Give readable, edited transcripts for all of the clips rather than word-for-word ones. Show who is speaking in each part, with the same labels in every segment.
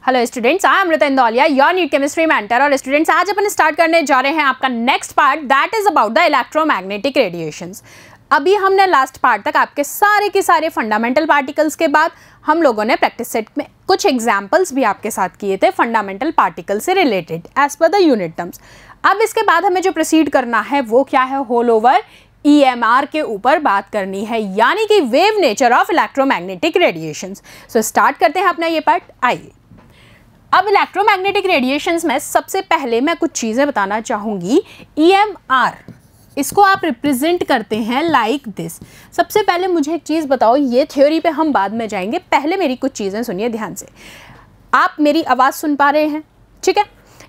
Speaker 1: Hello students, I am Amrita Indauliya, your NEET chemistry mentor. और students, आज अपन स्टार्ट करने जा रहे हैं आपका next part, that is about the electromagnetic radiations. अभी हमने लास्ट पार्ट तक आपके सारे के सारे फंडामेंटल पार्टिकल्स के बाद हम लोगों ने प्रैक्टिस सेट में कुछ एग्जाम्पल्स भी आपके साथ किए थे फंडामेंटल पार्टिकल से related as per the unit terms. अब इसके बाद हमें जो प्रोसीड करना है वो क्या है, होल ओवर EMR के ऊपर बात करनी है, यानी कि wave nature of electromagnetic radiations. So start करते हैं अपना ये पार्ट। आइए, अब इलेक्ट्रोमैग्नेटिक रेडिएशंस में सबसे पहले मैं कुछ चीज़ें बताना चाहूँगी। EMR, इसको आप रिप्रेजेंट करते हैं लाइक दिस। सबसे पहले मुझे एक चीज़ बताओ, ये थ्योरी पे हम बाद में जाएंगे, पहले मेरी कुछ चीज़ें सुनिए ध्यान से। आप मेरी आवाज़ सुन पा रहे हैं, ठीक है?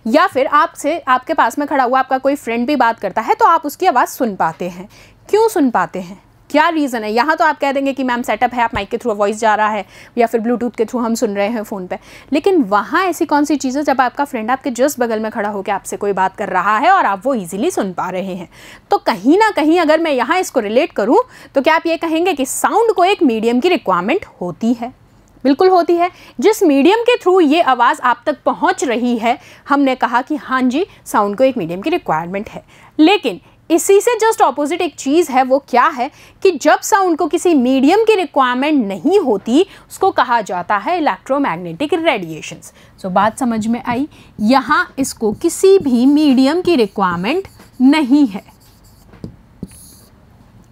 Speaker 1: या फिर आपसे आपके पास में खड़ा हुआ आपका कोई फ्रेंड भी बात करता है तो आप उसकी आवाज़ सुन पाते हैं। क्यों सुन पाते हैं, क्या रीज़न है? यहाँ तो आप कह देंगे कि मैम सेटअप है, आप माइक के थ्रू वॉइस जा रहा है या फिर ब्लूटूथ के थ्रू हम सुन रहे हैं फ़ोन पे। लेकिन वहाँ ऐसी कौन सी चीज़ है जब आपका फ्रेंड आपके जस्ट बगल में खड़ा होकर आपसे कोई बात कर रहा है और आप वो ईजिली सुन पा रहे हैं? तो कहीं ना कहीं अगर मैं यहाँ इसको रिलेट करूँ तो क्या आप ये कहेंगे कि साउंड को एक मीडियम की रिक्वायरमेंट होती है? बिल्कुल होती है। जिस मीडियम के थ्रू ये आवाज़ आप तक पहुंच रही है, हमने कहा कि हाँ जी, साउंड को एक मीडियम की रिक्वायरमेंट है। लेकिन इसी से जस्ट ऑपोजिट एक चीज़ है, वो क्या है कि जब साउंड को किसी मीडियम की रिक्वायरमेंट नहीं होती, उसको कहा जाता है इलेक्ट्रोमैग्नेटिक रेडिएशंस। सो बात समझ में आई? यहाँ इसको किसी भी मीडियम की रिक्वायरमेंट नहीं है,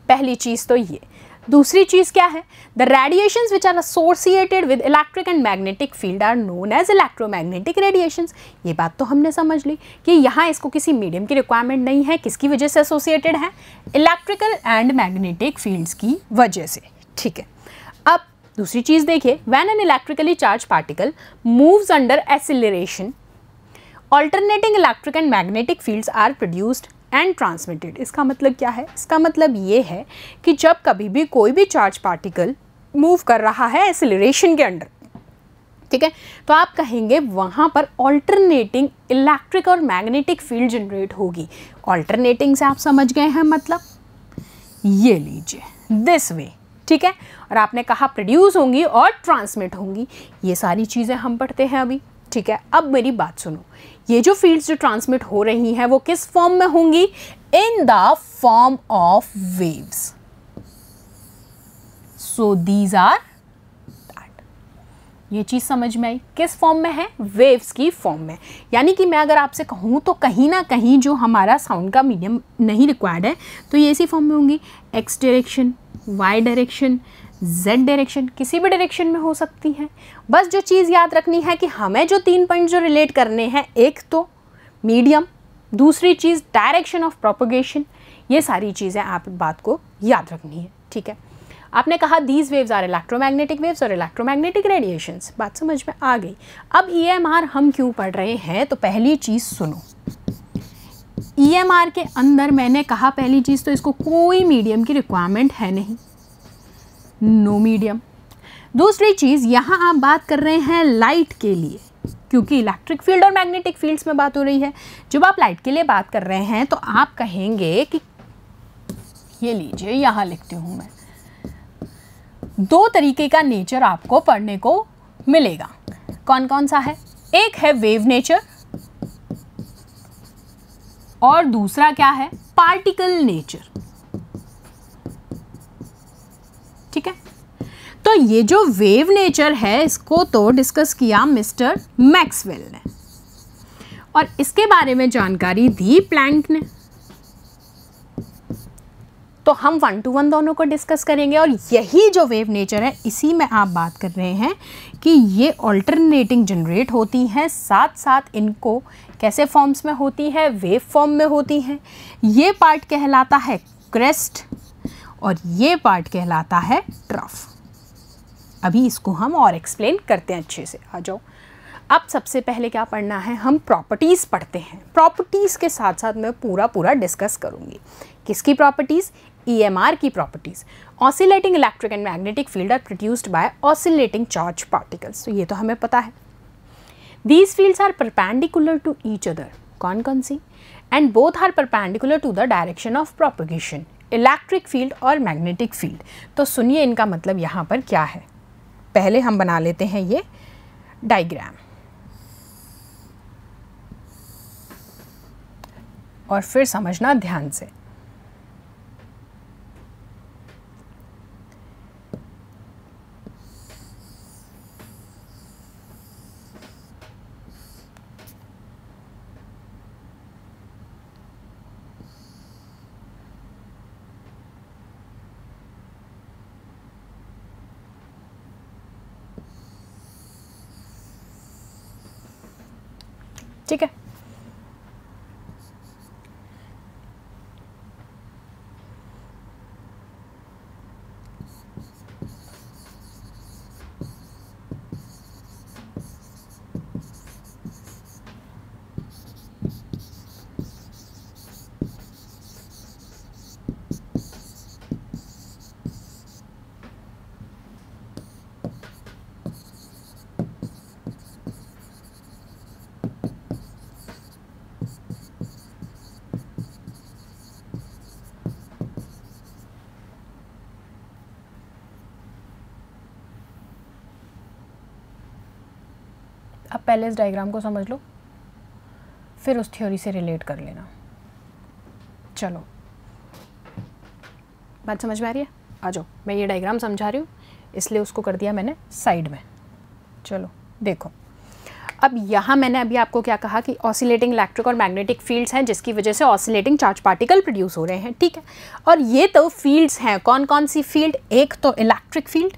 Speaker 1: पहली चीज़ तो ये। दूसरी चीज़ क्या है? The radiations which are associated with electric and magnetic field are known as electromagnetic radiations. ये बात तो हमने समझ ली कि यहाँ इसको किसी मीडियम की रिक्वायरमेंट नहीं है। किसकी वजह से एसोसिएटेड है? इलेक्ट्रिकल एंड मैग्नेटिक फील्ड्स की वजह से, ठीक है। अब दूसरी चीज़ देखिए, when an electrically charge particle moves under acceleration, alternating electric and magnetic fields are produced and transmitted. इसका मतलब क्या है? इसका मतलब ये है कि जब कभी भी कोई भी चार्ज पार्टिकल मूव कर रहा है एक्सीलरेशन के अंडर, ठीक है, तो आप कहेंगे वहाँ पर ऑल्टरनेटिंग इलेक्ट्रिक और मैग्नेटिक फील्ड जनरेट होगी। ऑल्टरनेटिंग से आप समझ गए हैं, मतलब ये लीजिए दिस वे, ठीक है। और आपने कहा प्रोड्यूस होंगी और ट्रांसमिट होंगी। ये सारी चीज़ें हम पढ़ते हैं अभी, ठीक है। अब मेरी बात सुनो, ये जो फील्ड्स जो ट्रांसमिट हो रही हैं वो किस फॉर्म में होंगी? In the form of waves. So these are that. ये चीज समझ में आई? किस फॉर्म में है? वेव्स की फॉर्म में। यानी कि मैं अगर आपसे कहूं तो कहीं ना कहीं जो हमारा साउंड का मीडियम नहीं रिक्वायर्ड है, तो ये इसी फॉर्म में होंगी। X direction, Y direction, Z direction, किसी भी डायरेक्शन में हो सकती हैं। बस जो चीज़ याद रखनी है कि हमें जो 3 पॉइंट जो रिलेट करने हैं, एक तो मीडियम, दूसरी चीज़ डायरेक्शन ऑफ प्रोपगेशन। ये सारी चीज़ें आप बात को याद रखनी है, ठीक है। आपने कहा these waves are electromagnetic waves और इलेक्ट्रोमैग्नेटिक रेडिएशंस, बात समझ में आ गई। अब EMR हम क्यों पढ़ रहे हैं, तो पहली चीज़ सुनो। EMR के अंदर मैंने कहा पहली चीज़ तो इसको कोई मीडियम की रिक्वायरमेंट है नहीं, नो मीडियम। दूसरी चीज़, यहाँ आप बात कर रहे हैं लाइट के लिए, क्योंकि इलेक्ट्रिक फील्ड और मैग्नेटिक फील्ड्स में बात हो रही है। जब आप लाइट के लिए बात कर रहे हैं तो आप कहेंगे कि ये लीजिए, यहाँ लिखती हूँ मैं, 2 तरीके का नेचर आपको पढ़ने को मिलेगा। कौन कौन सा है? एक है वेव नेचर और दूसरा क्या है? पार्टिकल नेचर, ठीक है। तो ये जो वेव नेचर है इसको तो डिस्कस किया मिस्टर मैक्सवेल ने और इसके बारे में जानकारी दी प्लैंक ने। तो हम 1 to 1 दोनों को डिस्कस करेंगे और यही जो वेव नेचर है इसी में आप बात कर रहे हैं कि ये ऑल्टरनेटिंग जनरेट होती हैं, साथ साथ इनको कैसे फॉर्म्स में होती है? वेव फॉर्म में होती हैं। ये पार्ट कहलाता है क्रेस्ट और ये पार्ट कहलाता है ट्रफ। अभी इसको हम और एक्सप्लेन करते हैं अच्छे से, आ जाओ। अब सबसे पहले क्या पढ़ना है? हम प्रॉपर्टीज़ पढ़ते हैं। प्रॉपर्टीज़ के साथ साथ मैं पूरा डिस्कस करूँगी। किसकी प्रॉपर्टीज़? EMR की properties. Oscillating electric and magnetic field are produced by oscillating charge particles, तो ये तो हमें पता है। These fields are perpendicular to each other, कौन कौन सी? And both are perpendicular to the direction of propagation, electric field और मैग्नेटिक फील्ड। तो सुनिए इनका मतलब यहाँ पर क्या है। पहले हम बना लेते हैं ये डायग्राम। और फिर समझना ध्यान से। ठीक है, अब पहले इस डायग्राम को समझ लो, फिर उस थ्योरी से रिलेट कर लेना। चलो, बात समझ में आ रही है? आ जाओ, मैं ये डायग्राम समझा रही हूँ इसलिए उसको कर दिया मैंने साइड में। चलो देखो, अब यहाँ मैंने अभी आपको क्या कहा कि ऑसिलेटिंग इलेक्ट्रिक और मैग्नेटिक फील्ड्स हैं जिसकी वजह से ऑसिलेटिंग चार्ज पार्टिकल प्रोड्यूस हो रहे हैं, ठीक है। और ये तो फील्ड्स हैं, कौन कौन सी फील्ड? एक तो इलेक्ट्रिक फील्ड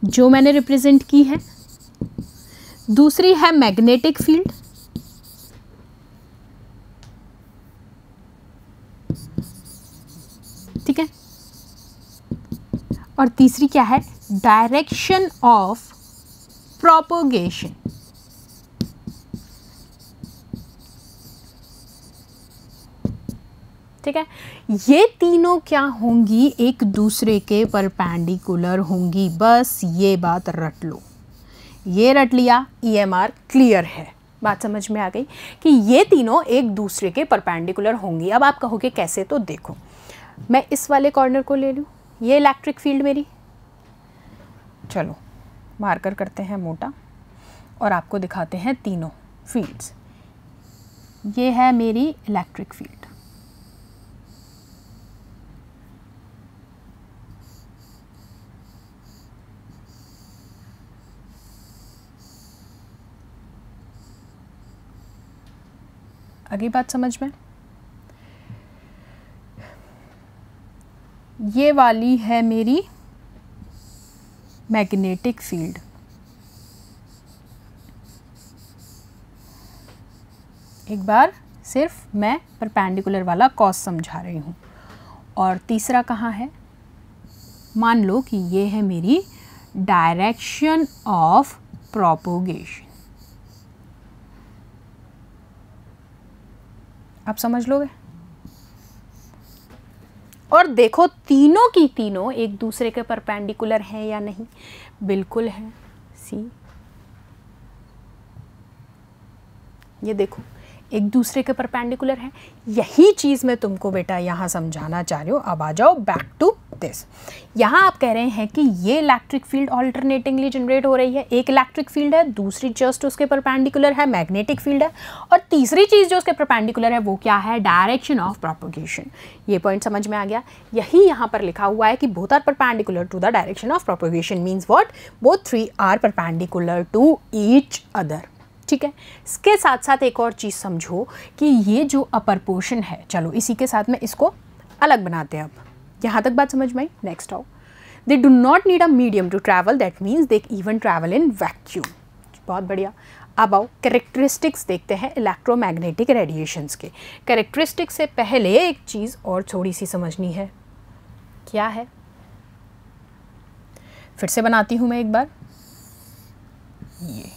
Speaker 1: जो मैंने रिप्रेजेंट की है, दूसरी है मैग्नेटिक फील्ड, ठीक है, और तीसरी क्या है? Direction of propagation. ठीक है, ये तीनों क्या होंगी? एक दूसरे के परपेंडिकुलर होंगी। बस ये बात रट लो, ये रट लिया, EMR क्लियर है। बात समझ में आ गई कि ये तीनों एक दूसरे के परपेंडिकुलर होंगी। अब आप कहोगे कैसे? तो देखो, मैं इस वाले कॉर्नर को ले लूँ, ये इलेक्ट्रिक फील्ड मेरी, चलो मार्कर करते हैं मोटा और आपको दिखाते हैं तीनों फील्ड्स। ये है मेरी इलेक्ट्रिक फील्ड, अगली बात समझ में? ये वाली है मेरी मैग्नेटिक फील्ड, एक बार सिर्फ मैं परपेंडिकुलर वाला कॉस समझा रही हूँ। और तीसरा कहाँ है? मान लो कि ये है मेरी डायरेक्शन ऑफ प्रोपोगेशन। आप समझ लोगे? और देखो, तीनों की तीनों एक दूसरे के परपेंडिकुलर हैं या नहीं? बिल्कुल है। सी, ये देखो, एक दूसरे के परपेंडिकुलर हैं। यही चीज़ मैं तुमको बेटा यहाँ समझाना चाह रही हूँ। अब आ जाओ बैक टू दिस। यहाँ आप कह रहे हैं कि ये इलेक्ट्रिक फील्ड ऑल्टरनेटिंगली जनरेट हो रही है। एक इलेक्ट्रिक फील्ड है, दूसरी जस्ट उसके परपेंडिकुलर है, मैग्नेटिक फील्ड है, और तीसरी चीज़ जो उसके परपेंडिकुलर है वो क्या है? Direction of propagation. ये पॉइंट समझ में आ गया? यही यहाँ पर लिखा हुआ है कि both are perpendicular to the direction of propagation means what? Both three are perpendicular to each other. ठीक है, इसके साथ साथ एक और चीज़ समझो कि ये जो अपर पोर्शन है, चलो इसी के साथ में इसको अलग बनाते हैं। अब यहाँ तक बात समझ में आई? नेक्स्ट आओ, they do not need a medium to travel, that means they even travel in vacuum. बहुत बढ़िया। अब आओ कैरेक्टरिस्टिक्स देखते हैं इलेक्ट्रोमैग्नेटिक रेडिएशंस के। कैरेक्टरिस्टिक्स से पहले एक चीज़ और थोड़ी सी समझनी है। क्या है? फिर से बनाती हूँ मैं एक बार। ये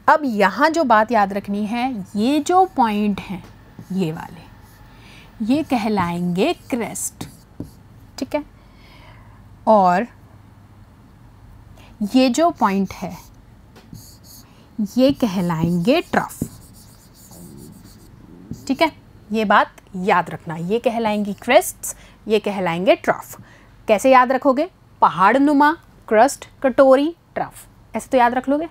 Speaker 1: अब यहाँ जो बात याद रखनी है, ये जो पॉइंट हैं ये वाले, ये कहलाएंगे क्रेस्ट। ठीक है, और ये जो पॉइंट है ये कहलाएंगे ट्रफ। ठीक है, ये बात याद रखना, ये कहलाएंगी क्रेस्ट्स, ये कहलाएंगे ट्रफ। कैसे याद रखोगे? पहाड़ नुमा, क्रस्ट, कटोरी, ट्रफ। ऐसे तो याद रख लोगे,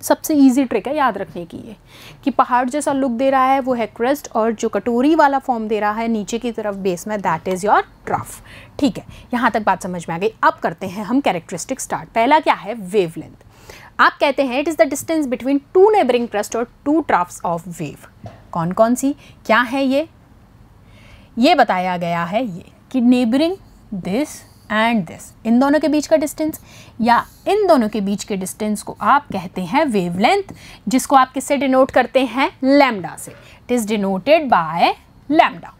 Speaker 1: सबसे इजी ट्रिक है याद रखने की ये, कि पहाड़ जैसा लुक दे रहा है वो है क्रेस्ट, और जो कटोरी वाला फॉर्म दे रहा है नीचे की तरफ बेस में, दैट इज़ योर ट्रफ। ठीक है, यहाँ तक बात समझ में आ गई। अब करते हैं हम कैरेक्टरिस्टिक स्टार्ट। पहला क्या है, वेवलेंथ। आप कहते हैं it is the distance between two neighbouring crest और टू ट्रफ्स ऑफ वेव। कौन कौन सी क्या है ये बताया गया है ये कि नेबरिंग दिस एंड दिस, इन दोनों के बीच का डिस्टेंस या इन दोनों के बीच के डिस्टेंस को आप कहते हैं वेवलेंथ, जिसको आप किससे डिनोट करते हैं, लैम्डा से। It is denoted by lambda.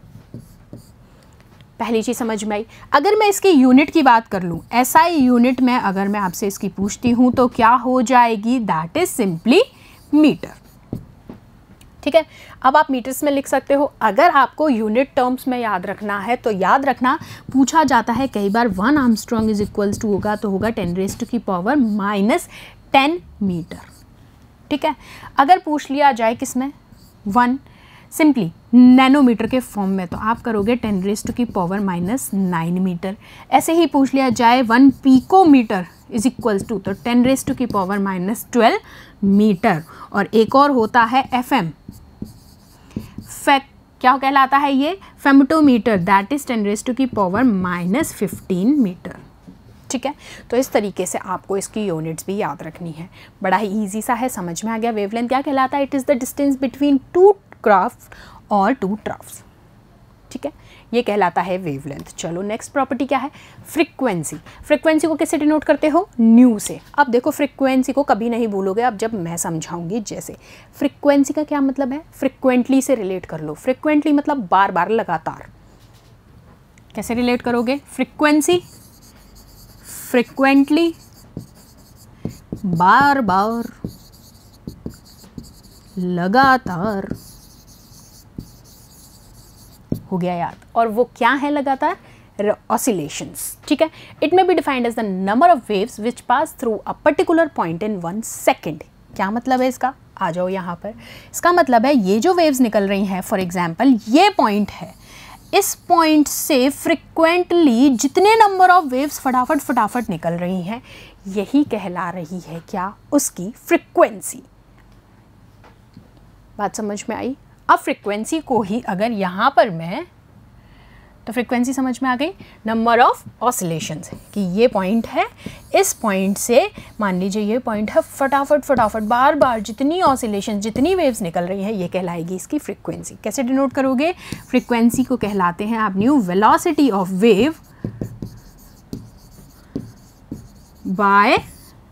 Speaker 1: पहली चीज समझ में आई। अगर मैं इसके यूनिट की बात कर लूँ, एसआई यूनिट में अगर मैं आपसे इसकी पूछती हूँ तो क्या हो जाएगी, दैट इज सिंपली मीटर। ठीक है, अब आप मीटर्स में लिख सकते हो। अगर आपको यूनिट टर्म्स में याद रखना है तो याद रखना, पूछा जाता है कई बार 1 आर्मस्ट्रॉन्ग इज इक्वल्स टू होगा तो होगा 10⁻⁻10 मीटर। ठीक है, अगर पूछ लिया जाए किसमें, 1 सिंपली नैनोमीटर के फॉर्म में, तो आप करोगे 10⁻⁻9 मीटर। ऐसे ही पूछ लिया जाए 1 पिकोमीटर इज इक्वल्स टू, तो 10⁻⁻12 मीटर। और एक और होता है FM, क्या कहलाता है ये, फेमटोमीटर, दैट इज 10⁻⁻15 मीटर। ठीक है, तो इस तरीके से आपको इसकी यूनिट्स भी याद रखनी है। बड़ा ही इजी सा है, समझ में आ गया। वेवलेंथ क्या कहलाता है, it is the distance between two craft और टू ट्रफ्स। ठीक है, ये कहलाता है वेवलेंथ। चलो नेक्स्ट प्रॉपर्टी क्या है, फ्रीक्वेंसी। फ्रीक्वेंसी को किससे डिनोट करते हो, न्यू से। अब देखो फ्रीक्वेंसी को कभी नहीं भूलोगे, अब जब मैं समझाऊंगी। जैसे फ्रीक्वेंसी का क्या मतलब है, फ्रीक्वेंटली से रिलेट कर लो। फ्रीक्वेंटली मतलब बार बार, लगातार। कैसे रिलेट करोगे, फ्रीक्वेंसी, फ्रीक्वेंटली, बार बार, लगातार। हो गया याद। और वो क्या है लगातार, ऑसिलेशंस। ठीक है, it may be defined as the number of waves which pass through a particular point in 1 second. क्या मतलब है इसका, आ जाओ यहाँ पर। इसका मतलब है ये जो वेव्स निकल रही हैं, फॉर एग्जाम्पल ये पॉइंट है, इस पॉइंट से फ्रिक्वेंटली जितने नंबर ऑफ वेव्स फटाफट निकल रही हैं, यही कहला रही है क्या, उसकी फ्रिक्वेंसी। बात समझ में आई। अब फ्रिक्वेंसी को ही अगर यहाँ पर मैं, तो फ्रिक्वेंसी समझ में आ गई, नंबर ऑफ ऑसिलेशंस, कि ये पॉइंट है, इस पॉइंट से मान लीजिए ये पॉइंट है, फटाफट बार बार जितनी ऑसिलेशन, जितनी वेव्स निकल रही है, ये कहलाएगी इसकी फ्रिक्वेंसी। कैसे डिनोट करोगे, फ्रिक्वेंसी को कहलाते हैं आप nu velocity of wave by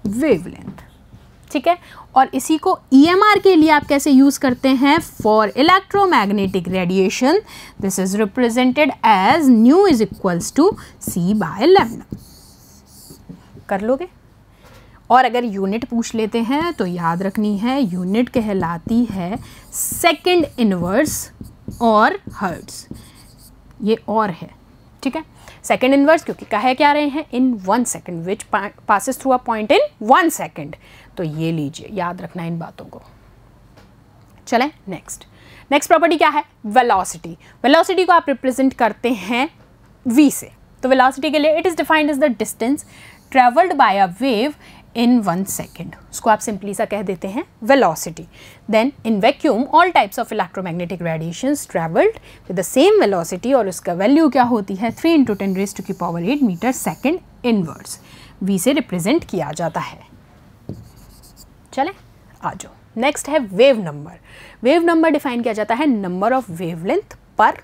Speaker 1: wavelength. ठीक है, और इसी को EMR के लिए आप कैसे यूज करते हैं, for electromagnetic radiation this is represented as nu is equals to C by lambda. कर लोगे। और अगर यूनिट पूछ लेते हैं तो याद रखनी है, यूनिट कहलाती है सेकंड इनवर्स और हर्ट्ज। ये और है, ठीक है, सेकंड इनवर्स क्योंकि कहे क्या रहे हैं, इन 1 second which passes through a point in 1 second. तो ये लीजिए, याद रखना इन बातों को। चलें नेक्स्ट प्रॉपर्टी क्या है, वेलोसिटी। वेलोसिटी को आप रिप्रेजेंट करते हैं v से। तो वेलोसिटी के लिए it is defined as the distance travelled by a wave in 1 second. उसको आप सिंपली सा कह देते हैं velocity. Then in vacuum all types of electromagnetic radiations travelled with the same velocity, और उसका वैल्यू क्या होती है, 3 × 10⁸ मीटर सेकेंड इनवर्स। v से रिप्रेजेंट किया जाता है। चले आ जाओ, नेक्स्ट है wave number. Wave number define किया जाता है number of wavelength per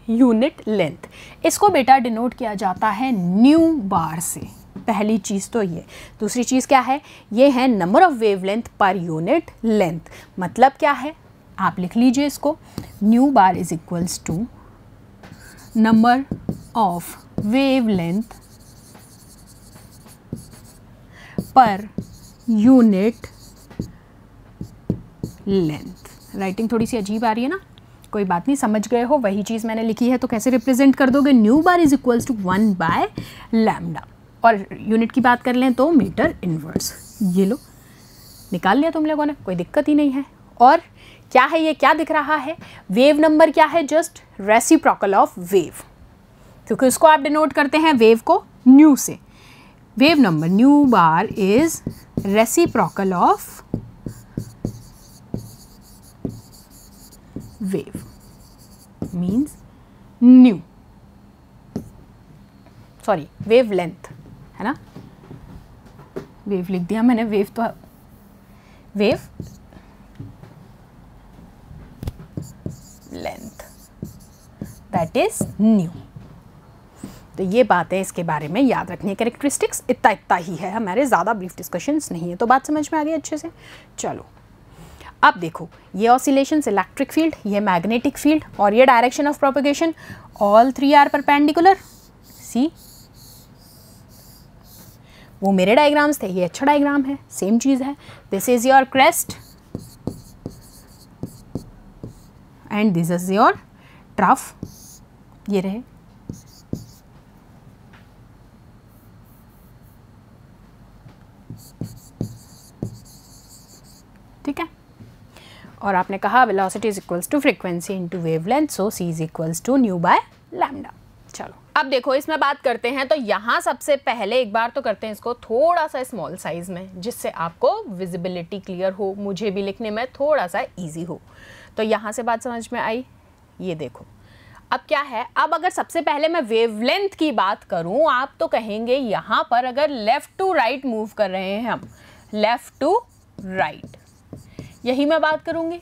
Speaker 1: unit length. इसको बेटा डिनोट किया जाता है न्यू बार से। पहली चीज़ तो ये। दूसरी चीज़ क्या है, ये है number of wavelength per unit length. मतलब क्या है, आप लिख लीजिए इसको, nu bar is equals to number of wavelength per unit length. Writing थोड़ी सी अजीब आ रही है ना, कोई बात नहीं, समझ गए हो। वही चीज़ मैंने लिखी है, तो कैसे रिप्रेजेंट कर दोगे, nu bar is equals to 1 by lambda. और यूनिट की बात कर लें तो मीटर इनवर्स। ये लो, निकाल लिया तुम लोगों ने, कोई दिक्कत ही नहीं है। और क्या है ये, क्या दिख रहा है, वेव नंबर क्या है, जस्ट रेसिप्रोकल ऑफ वेव, क्योंकि उसको आप डिनोट करते हैं वेव को न्यू से। wave number nu bar is reciprocal of wave, means nu, sorry wave length है ना, वेव लिख दिया मैंने, वेव तो wave length that is new. तो ये बातें इसके बारे में याद रखनी है, कैरेक्टरिस्टिक्स इतना ही है, हमारे ज़्यादा ब्रीफ डिस्कशंस नहीं है। तो बात समझ में आ गई अच्छे से। चलो अब देखो, ये ऑसिलेशंस इलेक्ट्रिक फील्ड, ये मैग्नेटिक फील्ड और ये direction of propagation, all three are perpendicular. See वो मेरे डायग्राम्स थे, ये अच्छा डायग्राम है, सेम चीज़ है। This is your crest and this is your trough, ये रहे। ठीक है, और आपने कहा velocity is equals to frequency into wavelength, so C is equals to nu by lambda. चलो अब देखो इसमें बात करते हैं। तो यहाँ सबसे पहले एक बार तो करते हैं इसको थोड़ा सा स्मॉल साइज में, जिससे आपको विजिबिलिटी क्लियर हो, मुझे भी लिखने में थोड़ा सा इजी हो। तो यहाँ से बात समझ में आई। ये देखो अब क्या है, अब अगर सबसे पहले मैं वेवलेंथ की बात करूँ, आप तो कहेंगे यहाँ पर अगर लेफ़्ट टू राइट मूव कर रहे हैं हम, लेफ़्ट टू राइट, यही मैं बात करूँगी।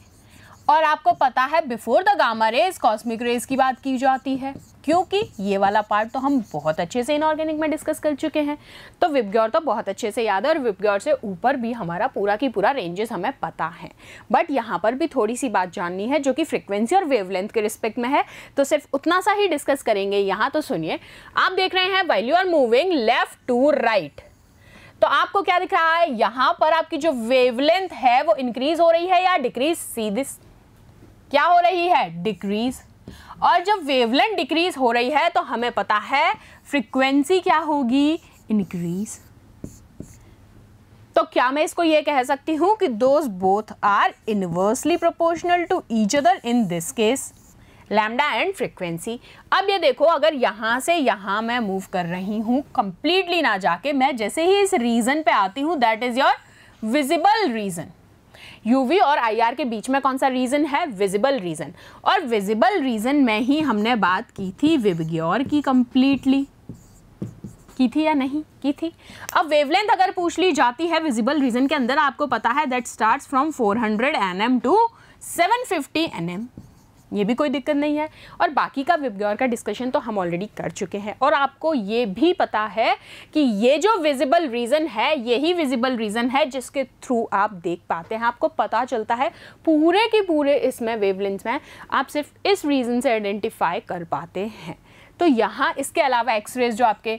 Speaker 1: और आपको पता है before the gamma rays cosmic rays की बात की जाती है, क्योंकि ये वाला पार्ट तो हम बहुत अच्छे से इनऑर्गेनिक में डिस्कस कर चुके हैं। तो विबग्योर तो बहुत अच्छे से याद है, और विबग्योर से ऊपर भी हमारा पूरा की पूरा रेंजेस हमें पता है। बट यहाँ पर भी थोड़ी सी बात जाननी है जो कि फ्रीक्वेंसी और वेवलेंथ के रिस्पेक्ट में है, तो सिर्फ उतना सा ही डिस्कस करेंगे यहाँ। तो सुनिए, आप देख रहे हैं while you are moving left to right, तो आपको क्या दिख रहा है, यहाँ पर आपकी जो वेवलेंथ है वो इंक्रीज हो रही है या डिक्रीज। सी दिस, क्या हो रही है, डिक्रीज। और जब वेवलेंथ डिक्रीज हो रही है तो हमें पता है फ्रीक्वेंसी क्या होगी, इंक्रीज। तो क्या मैं इसको ये कह सकती हूं कि those both are inversely proportional to each other, in this case lambda and frequency. अब ये देखो, अगर यहाँ से यहाँ मैं मूव कर रही हूँ कंप्लीटली ना जाके, मैं जैसे ही इस रीजन पे आती हूँ, that is your visible region. UV और आईआर के बीच में कौन सा रीजन है, विजिबल रीजन। और विजिबल रीजन में ही हमने बात की थी विबग्योर की, कंप्लीटली की थी या नहीं की थी। अब वेवलेंथ अगर पूछ ली जाती है विजिबल रीजन के अंदर, आपको पता है that starts from 400 nm to 750 nm, ये भी कोई दिक्कत नहीं है। और बाकी का विबग्योर का डिस्कशन तो हम ऑलरेडी कर चुके हैं। और आपको ये भी पता है कि ये जो विजिबल रीजन है, यही विजिबल रीजन है जिसके थ्रू आप देख पाते हैं, आपको पता चलता है पूरे के पूरे इसमें वेवलेंथ में आप सिर्फ इस रीजन से आइडेंटिफाई कर पाते हैं। तो यहाँ इसके अलावा एक्सरेज जो आपके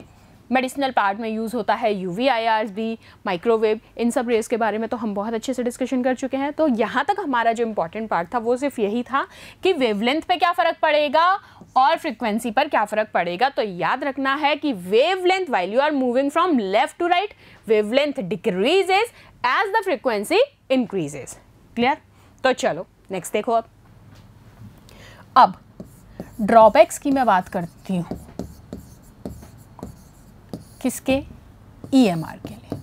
Speaker 1: मेडिसिनल पार्ट में यूज़ होता है, यूवी आईआर्स भी, माइक्रोवेव, इन सब रेस के बारे में तो हम बहुत अच्छे से डिस्कशन कर चुके हैं। तो यहाँ तक हमारा जो इम्पॉर्टेंट पार्ट था वो सिर्फ यही था कि वेवलेंथ पे क्या फ़र्क पड़ेगा और फ्रीक्वेंसी पर क्या फ़र्क पड़ेगा। तो याद रखना है कि wavelength while you are moving from left to right, wavelength decreases as the frequency increases. Clear? तो चलो नेक्स्ट देखो। अब ड्रॉबैक्स की मैं बात करती हूँ, किसके, EMR के लिए।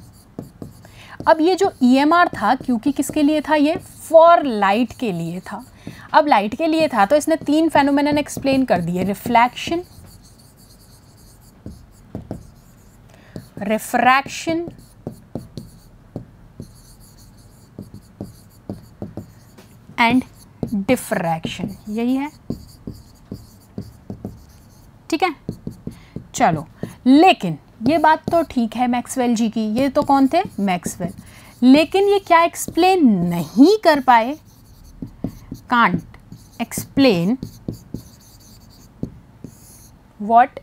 Speaker 1: अब ये जो EMR था, क्योंकि किसके लिए था, ये फॉर लाइट के लिए था। अब लाइट के लिए था तो इसने 3 फेनोमेनन एक्सप्लेन कर दिए, रिफ्लेक्शन, रिफ्रैक्शन एंड डिफ्रैक्शन, यही है। ठीक है, चलो। लेकिन ये बात तो ठीक है मैक्सवेल जी की, ये तो कौन थे, मैक्सवेल। लेकिन ये क्या एक्सप्लेन नहीं कर पाए, कांट एक्सप्लेन व्हाट,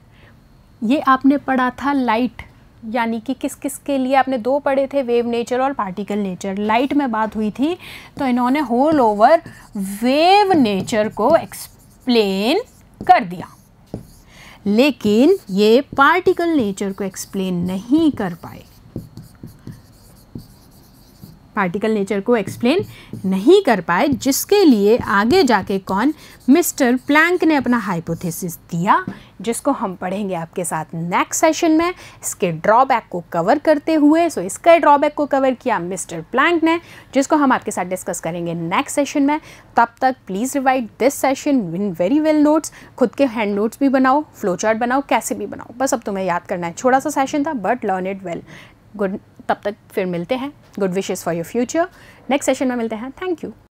Speaker 1: ये आपने पढ़ा था लाइट, यानी कि किस किस के लिए आपने 2 पढ़े थे, वेव नेचर और पार्टिकल नेचर। लाइट में बात हुई थी तो इन्होंने होल ओवर वेव नेचर को एक्सप्लेन कर दिया, लेकिन ये पार्टिकल नेचर को एक्सप्लेन नहीं कर पाए। पार्टिकल नेचर को एक्सप्लेन नहीं कर पाए, जिसके लिए आगे जाके कौन, मिस्टर प्लैंक ने अपना हाइपोथेसिस दिया, जिसको हम पढ़ेंगे आपके साथ नेक्स्ट सेशन में, इसके ड्रॉबैक को कवर करते हुए। सो इसका ड्रॉबैक को कवर किया मिस्टर प्लैंक ने, जिसको हम आपके साथ डिस्कस करेंगे नेक्स्ट सेशन में। तब तक please revise this session in very well notes, खुद के हैंड नोट्स भी बनाओ, फ्लो चार्ट बनाओ, कैसे भी बनाओ, बस अब तुम्हें याद करना है। छोटा सा सेशन था but learn it well. Good, तब तक फिर मिलते हैं। Good wishes for your future. Next session में मिलते हैं। Thank you.